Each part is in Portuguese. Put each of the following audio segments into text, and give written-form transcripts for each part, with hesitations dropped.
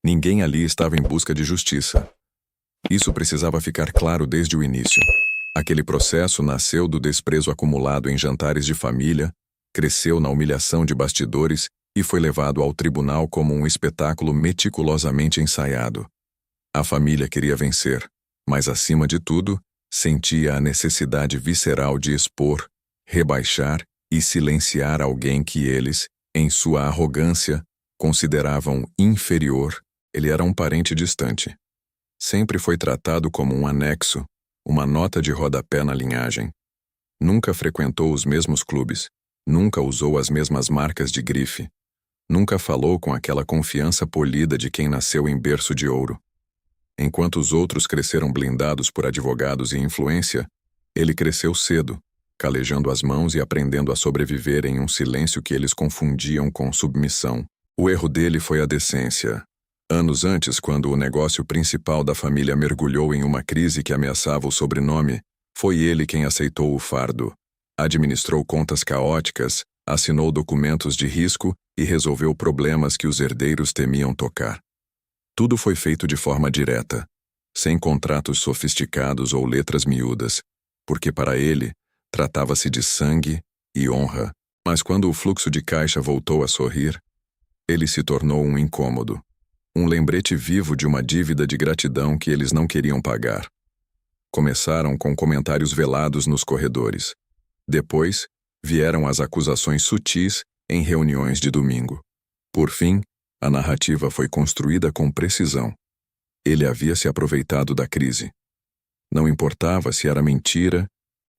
Ninguém ali estava em busca de justiça. Isso precisava ficar claro desde o início. Aquele processo nasceu do desprezo acumulado em jantares de família, cresceu na humilhação de bastidores e foi levado ao tribunal como um espetáculo meticulosamente ensaiado. A família queria vencer, mas acima de tudo, sentia a necessidade visceral de expor, rebaixar e silenciar alguém que eles, em sua arrogância, consideravam inferior. Ele era um parente distante. Sempre foi tratado como um anexo, uma nota de rodapé na linhagem. Nunca frequentou os mesmos clubes, nunca usou as mesmas marcas de grife, nunca falou com aquela confiança polida de quem nasceu em berço de ouro. Enquanto os outros cresceram blindados por advogados e influência, ele cresceu cedo, calejando as mãos e aprendendo a sobreviver em um silêncio que eles confundiam com submissão. O erro dele foi a decência. Anos antes, quando o negócio principal da família mergulhou em uma crise que ameaçava o sobrenome, foi ele quem aceitou o fardo. Administrou contas caóticas, assinou documentos de risco e resolveu problemas que os herdeiros temiam tocar. Tudo foi feito de forma direta, sem contratos sofisticados ou letras miúdas, porque para ele, tratava-se de sangue e honra. Mas quando o fluxo de caixa voltou a sorrir, ele se tornou um incômodo. Um lembrete vivo de uma dívida de gratidão que eles não queriam pagar. Começaram com comentários velados nos corredores. Depois, vieram as acusações sutis em reuniões de domingo. Por fim, a narrativa foi construída com precisão. Ele havia se aproveitado da crise. Não importava se era mentira,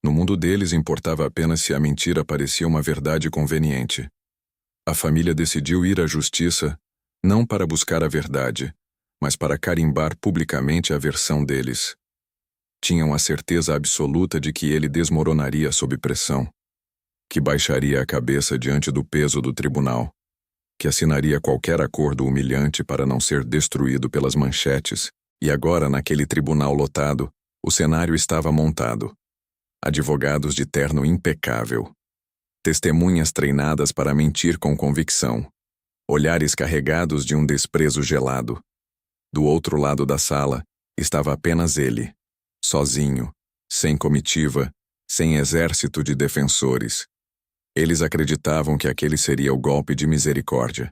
no mundo deles importava apenas se a mentira parecia uma verdade conveniente. A família decidiu ir à justiça não para buscar a verdade, mas para carimbar publicamente a versão deles. Tinham a certeza absoluta de que ele desmoronaria sob pressão, que baixaria a cabeça diante do peso do tribunal, que assinaria qualquer acordo humilhante para não ser destruído pelas manchetes, e agora, naquele tribunal lotado, o cenário estava montado. Advogados de terno impecável, testemunhas treinadas para mentir com convicção, olhares carregados de um desprezo gelado. Do outro lado da sala, estava apenas ele, sozinho, sem comitiva, sem exército de defensores. Eles acreditavam que aquele seria o golpe de misericórdia.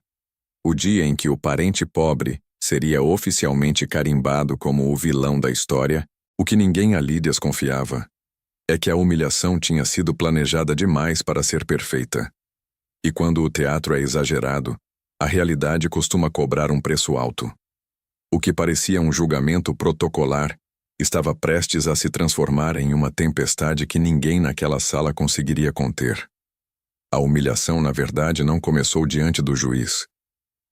O dia em que o parente pobre seria oficialmente carimbado como o vilão da história. O que ninguém ali desconfiava é que a humilhação tinha sido planejada demais para ser perfeita. E quando o teatro é exagerado, a realidade costuma cobrar um preço alto. O que parecia um julgamento protocolar estava prestes a se transformar em uma tempestade que ninguém naquela sala conseguiria conter. A humilhação, na verdade, não começou diante do juiz.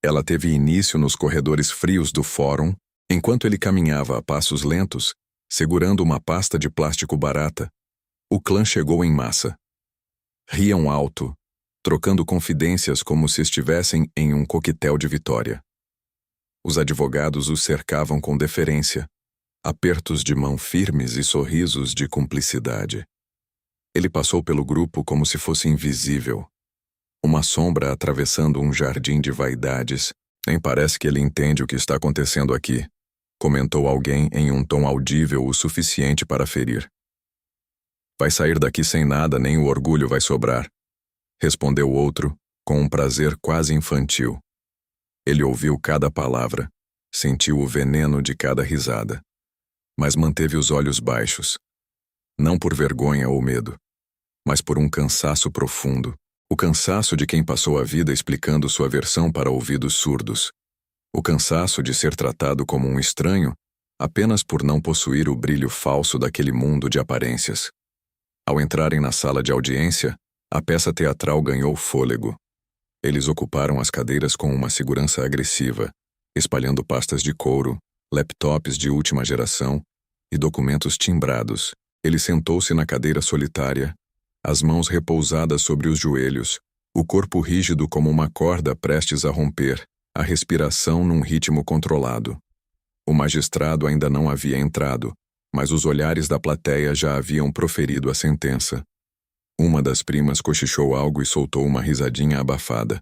Ela teve início nos corredores frios do fórum, enquanto ele caminhava a passos lentos, segurando uma pasta de plástico barata. O clã chegou em massa. Riam alto, trocando confidências como se estivessem em um coquetel de vitória. Os advogados os cercavam com deferência, apertos de mão firmes e sorrisos de cumplicidade. Ele passou pelo grupo como se fosse invisível. Uma sombra atravessando um jardim de vaidades. Nem parece que ele entende o que está acontecendo aqui, comentou alguém em um tom audível o suficiente para ferir. Vai sair daqui sem nada, nem o orgulho vai sobrar, respondeu outro, com um prazer quase infantil. Ele ouviu cada palavra, sentiu o veneno de cada risada, mas manteve os olhos baixos, não por vergonha ou medo, mas por um cansaço profundo, o cansaço de quem passou a vida explicando sua versão para ouvidos surdos, o cansaço de ser tratado como um estranho apenas por não possuir o brilho falso daquele mundo de aparências. Ao entrarem na sala de audiência, a peça teatral ganhou fôlego. Eles ocuparam as cadeiras com uma segurança agressiva, espalhando pastas de couro, laptops de última geração e documentos timbrados. Ele sentou-se na cadeira solitária, as mãos repousadas sobre os joelhos, o corpo rígido como uma corda prestes a romper, a respiração num ritmo controlado. O magistrado ainda não havia entrado, mas os olhares da plateia já haviam proferido a sentença. Uma das primas cochichou algo e soltou uma risadinha abafada.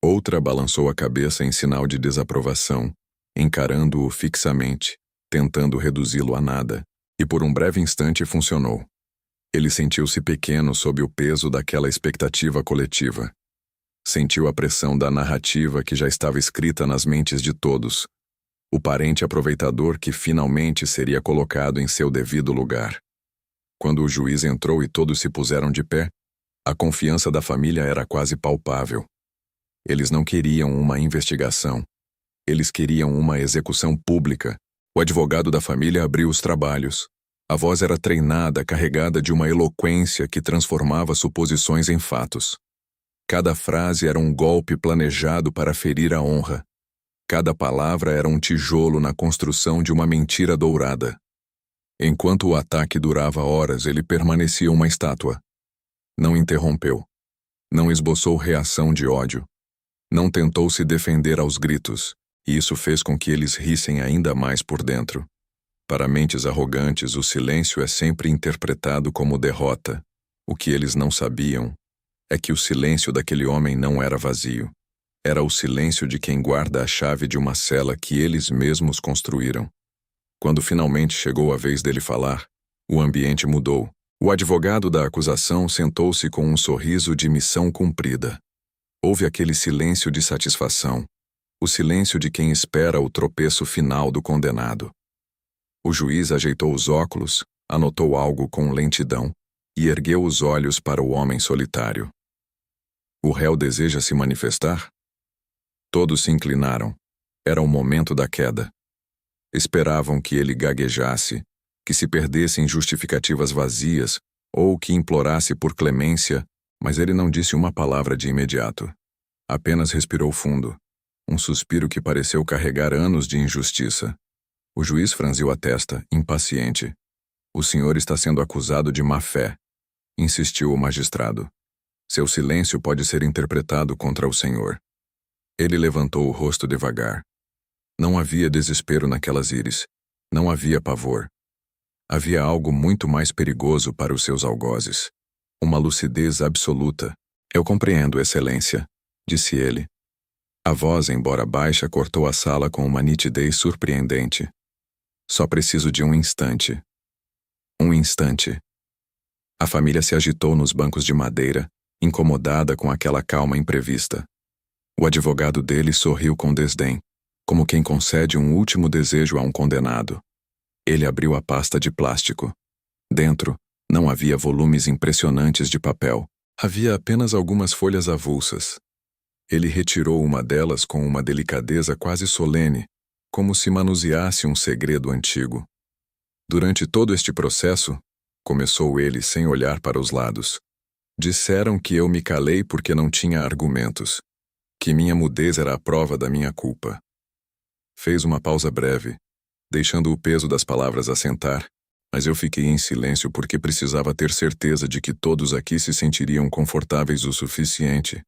Outra balançou a cabeça em sinal de desaprovação, encarando-o fixamente, tentando reduzi-lo a nada, e por um breve instante funcionou. Ele sentiu-se pequeno sob o peso daquela expectativa coletiva. Sentiu a pressão da narrativa que já estava escrita nas mentes de todos. O parente aproveitador que finalmente seria colocado em seu devido lugar. Quando o juiz entrou e todos se puseram de pé, a confiança da família era quase palpável. Eles não queriam uma investigação. Eles queriam uma execução pública. O advogado da família abriu os trabalhos. A voz era treinada, carregada de uma eloquência que transformava suposições em fatos. Cada frase era um golpe planejado para ferir a honra. Cada palavra era um tijolo na construção de uma mentira dourada. Enquanto o ataque durava horas, ele permanecia uma estátua. Não interrompeu. Não esboçou reação de ódio. Não tentou se defender aos gritos, e isso fez com que eles rissem ainda mais por dentro. Para mentes arrogantes, o silêncio é sempre interpretado como derrota. O que eles não sabiam é que o silêncio daquele homem não era vazio. Era o silêncio de quem guarda a chave de uma cela que eles mesmos construíram. Quando finalmente chegou a vez dele falar, o ambiente mudou. O advogado da acusação sentou-se com um sorriso de missão cumprida. Houve aquele silêncio de satisfação, o silêncio de quem espera o tropeço final do condenado. O juiz ajeitou os óculos, anotou algo com lentidão e ergueu os olhos para o homem solitário. O réu deseja se manifestar? Todos se inclinaram. Era o momento da queda. Esperavam que ele gaguejasse, que se perdesse em justificativas vazias ou que implorasse por clemência, mas ele não disse uma palavra de imediato. Apenas respirou fundo, um suspiro que pareceu carregar anos de injustiça. O juiz franziu a testa, impaciente. O senhor está sendo acusado de má-fé, insistiu o magistrado. Seu silêncio pode ser interpretado contra o senhor. Ele levantou o rosto devagar. Não havia desespero naquelas íris. Não havia pavor. Havia algo muito mais perigoso para os seus algozes. Uma lucidez absoluta. Eu compreendo, excelência, disse ele. A voz, embora baixa, cortou a sala com uma nitidez surpreendente. Só preciso de um instante. Um instante. A família se agitou nos bancos de madeira, incomodada com aquela calma imprevista. O advogado dele sorriu com desdém, como quem concede um último desejo a um condenado. Ele abriu a pasta de plástico. Dentro, não havia volumes impressionantes de papel. Havia apenas algumas folhas avulsas. Ele retirou uma delas com uma delicadeza quase solene, como se manuseasse um segredo antigo. Durante todo este processo, começou ele sem olhar para os lados. Disseram que eu me calei porque não tinha argumentos, que minha mudez era a prova da minha culpa. Fez uma pausa breve, deixando o peso das palavras assentar, mas eu fiquei em silêncio porque precisava ter certeza de que todos aqui se sentiriam confortáveis o suficiente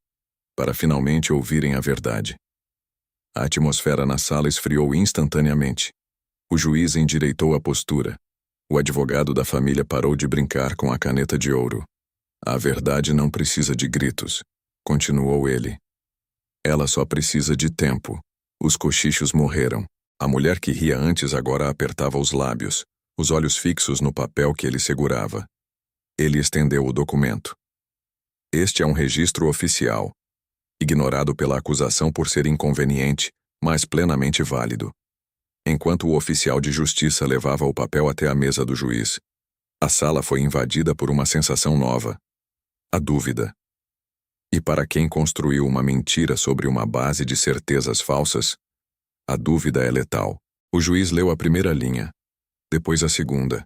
para finalmente ouvirem a verdade. A atmosfera na sala esfriou instantaneamente. O juiz endireitou a postura. O advogado da família parou de brincar com a caneta de ouro. A verdade não precisa de gritos, continuou ele. Ela só precisa de tempo. Os cochichos morreram. A mulher que ria antes agora apertava os lábios, os olhos fixos no papel que ele segurava. Ele estendeu o documento. Este é um registro oficial, ignorado pela acusação por ser inconveniente, mas plenamente válido. Enquanto o oficial de justiça levava o papel até a mesa do juiz, a sala foi invadida por uma sensação nova: a dúvida. E para quem construiu uma mentira sobre uma base de certezas falsas, a dúvida é letal. O juiz leu a primeira linha, depois a segunda.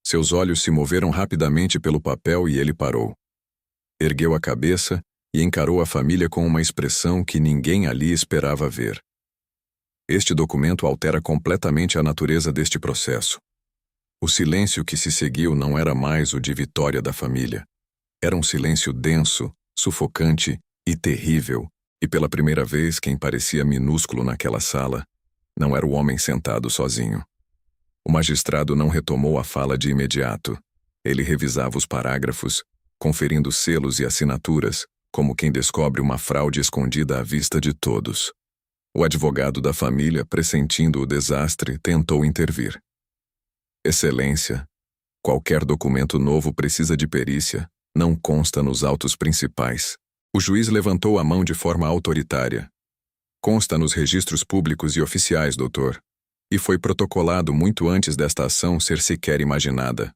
Seus olhos se moveram rapidamente pelo papel e ele parou. Ergueu a cabeça e encarou a família com uma expressão que ninguém ali esperava ver. Este documento altera completamente a natureza deste processo. O silêncio que se seguiu não era mais o de vitória da família. Era um silêncio denso, sufocante e terrível, e pela primeira vez quem parecia minúsculo naquela sala não era o homem sentado sozinho. O magistrado não retomou a fala de imediato. Ele revisava os parágrafos, conferindo selos e assinaturas, como quem descobre uma fraude escondida à vista de todos. O advogado da família, pressentindo o desastre, tentou intervir. Excelência, qualquer documento novo precisa de perícia, não consta nos autos principais. O juiz levantou a mão de forma autoritária. Consta nos registros públicos e oficiais, doutor, e foi protocolado muito antes desta ação ser sequer imaginada.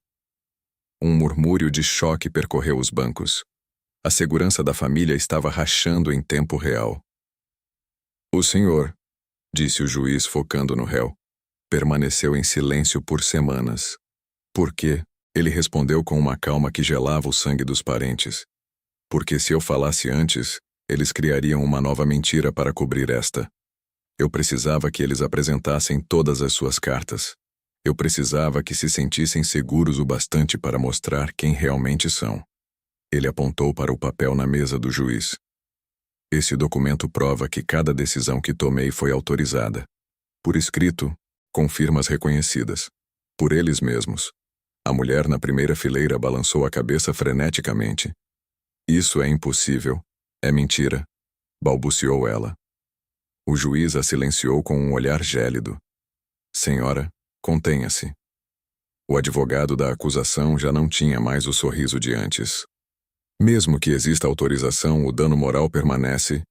Um murmúrio de choque percorreu os bancos. A segurança da família estava rachando em tempo real. O senhor, disse o juiz focando no réu, permaneceu em silêncio por semanas. Por quê? Ele respondeu com uma calma que gelava o sangue dos parentes. Porque se eu falasse antes, eles criariam uma nova mentira para cobrir esta. Eu precisava que eles apresentassem todas as suas cartas. Eu precisava que se sentissem seguros o bastante para mostrar quem realmente são. Ele apontou para o papel na mesa do juiz. Esse documento prova que cada decisão que tomei foi autorizada. Por escrito, com firmas reconhecidas. Por eles mesmos. A mulher na primeira fileira balançou a cabeça freneticamente. Isso é impossível. É mentira, balbuciou ela. O juiz a silenciou com um olhar gélido. Senhora, contenha-se. O advogado da acusação já não tinha mais o sorriso de antes. Mesmo que exista autorização, o dano moral permanece.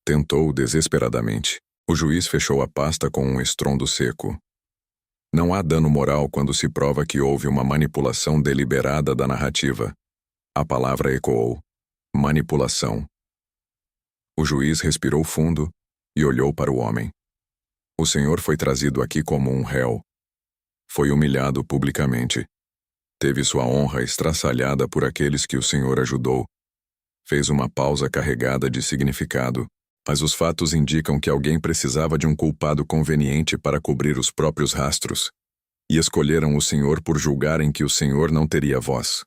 Tentou desesperadamente. O juiz fechou a pasta com um estrondo seco. Não há dano moral quando se prova que houve uma manipulação deliberada da narrativa. A palavra ecoou. Manipulação. O juiz respirou fundo e olhou para o homem. O senhor foi trazido aqui como um réu. Foi humilhado publicamente. Teve sua honra estraçalhada por aqueles que o senhor ajudou. Fez uma pausa carregada de significado, mas os fatos indicam que alguém precisava de um culpado conveniente para cobrir os próprios rastros, e escolheram o senhor por julgarem que o senhor não teria voz.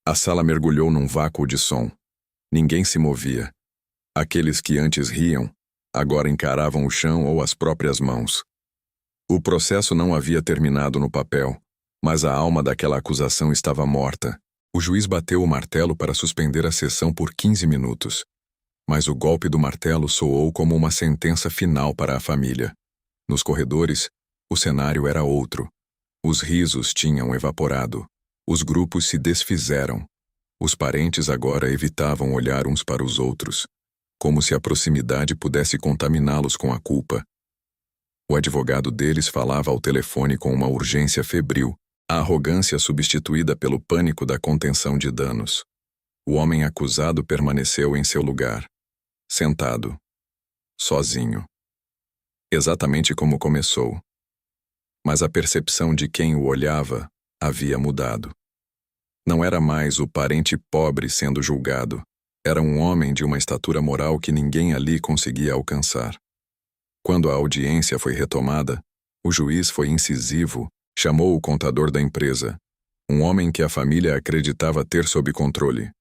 A sala mergulhou num vácuo de som. Ninguém se movia. Aqueles que antes riam, agora encaravam o chão ou as próprias mãos. O processo não havia terminado no papel, mas a alma daquela acusação estava morta. O juiz bateu o martelo para suspender a sessão por 15 minutos. Mas o golpe do martelo soou como uma sentença final para a família. Nos corredores, o cenário era outro. Os risos tinham evaporado. Os grupos se desfizeram. Os parentes agora evitavam olhar uns para os outros, como se a proximidade pudesse contaminá-los com a culpa. O advogado deles falava ao telefone com uma urgência febril, a arrogância substituída pelo pânico da contenção de danos. O homem acusado permaneceu em seu lugar, sentado, sozinho. Exatamente como começou. Mas a percepção de quem o olhava havia mudado. Não era mais o parente pobre sendo julgado. Era um homem de uma estatura moral que ninguém ali conseguia alcançar. Quando a audiência foi retomada, o juiz foi incisivo, chamou o contador da empresa, um homem que a família acreditava ter sob controle.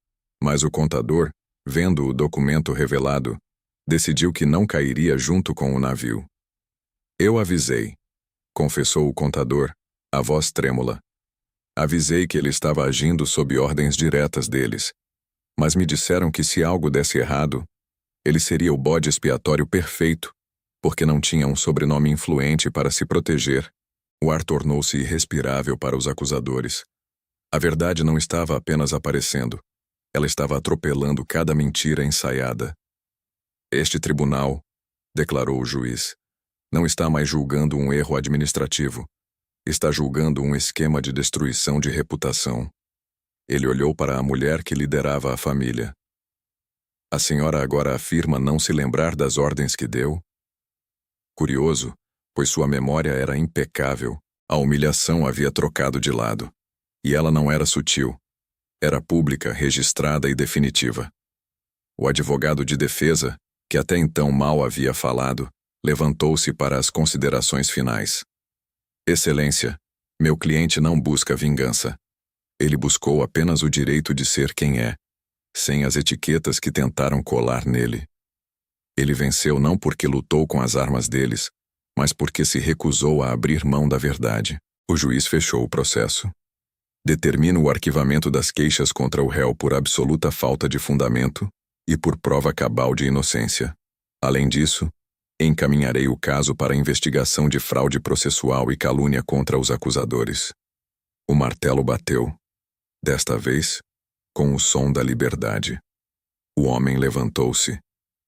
Mas o contador, vendo o documento revelado, decidiu que não cairia junto com o navio. Eu avisei, confessou o contador, a voz trêmula. Avisei que ele estava agindo sob ordens diretas deles, mas me disseram que se algo desse errado, ele seria o bode expiatório perfeito, porque não tinha um sobrenome influente para se proteger. O ar tornou-se irrespirável para os acusadores. A verdade não estava apenas aparecendo, ela estava atropelando cada mentira ensaiada. Este tribunal, declarou o juiz, não está mais julgando um erro administrativo. Está julgando um esquema de destruição de reputação. Ele olhou para a mulher que liderava a família. A senhora agora afirma não se lembrar das ordens que deu? Curioso, pois sua memória era impecável. A humilhação havia trocado de lado. E ela não era sutil. Era pública, registrada e definitiva. O advogado de defesa, que até então mal havia falado, levantou-se para as considerações finais. Excelência, meu cliente não busca vingança. Ele buscou apenas o direito de ser quem é, sem as etiquetas que tentaram colar nele. Ele venceu não porque lutou com as armas deles, mas porque se recusou a abrir mão da verdade. O juiz fechou o processo. Determina o arquivamento das queixas contra o réu por absoluta falta de fundamento e por prova cabal de inocência. Além disso, Encaminharei o caso para investigação de fraude processual e calúnia contra os acusadores. O martelo bateu. Desta vez, com o som da liberdade. O homem levantou-se.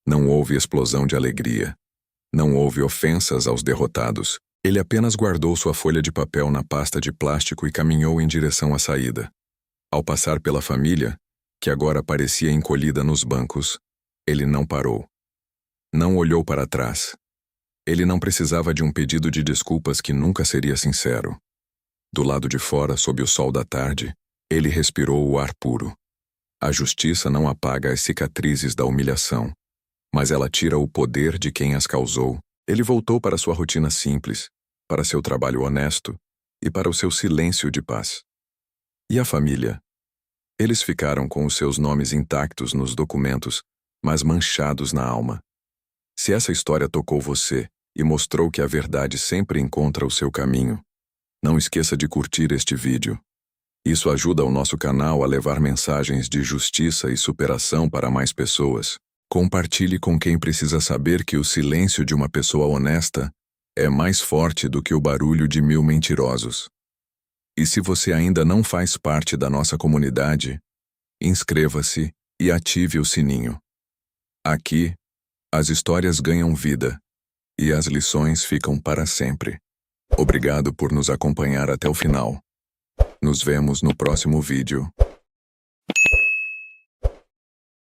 Não houve explosão de alegria. Não houve ofensas aos derrotados. Ele apenas guardou sua folha de papel na pasta de plástico e caminhou em direção à saída. Ao passar pela família, que agora parecia encolhida nos bancos, ele não parou. Não olhou para trás. Ele não precisava de um pedido de desculpas que nunca seria sincero. Do lado de fora, sob o sol da tarde, ele respirou o ar puro. A justiça não apaga as cicatrizes da humilhação, mas ela tira o poder de quem as causou. Ele voltou para sua rotina simples, para seu trabalho honesto e para o seu silêncio de paz. E a família? Eles ficaram com os seus nomes intactos nos documentos, mas manchados na alma. Se essa história tocou você e mostrou que a verdade sempre encontra o seu caminho, não esqueça de curtir este vídeo. Isso ajuda o nosso canal a levar mensagens de justiça e superação para mais pessoas. Compartilhe com quem precisa saber que o silêncio de uma pessoa honesta é mais forte do que o barulho de 1000 mentirosos. E se você ainda não faz parte da nossa comunidade, inscreva-se e ative o sininho. Aqui, as histórias ganham vida e as lições ficam para sempre. Obrigado por nos acompanhar até o final. Nos vemos no próximo vídeo.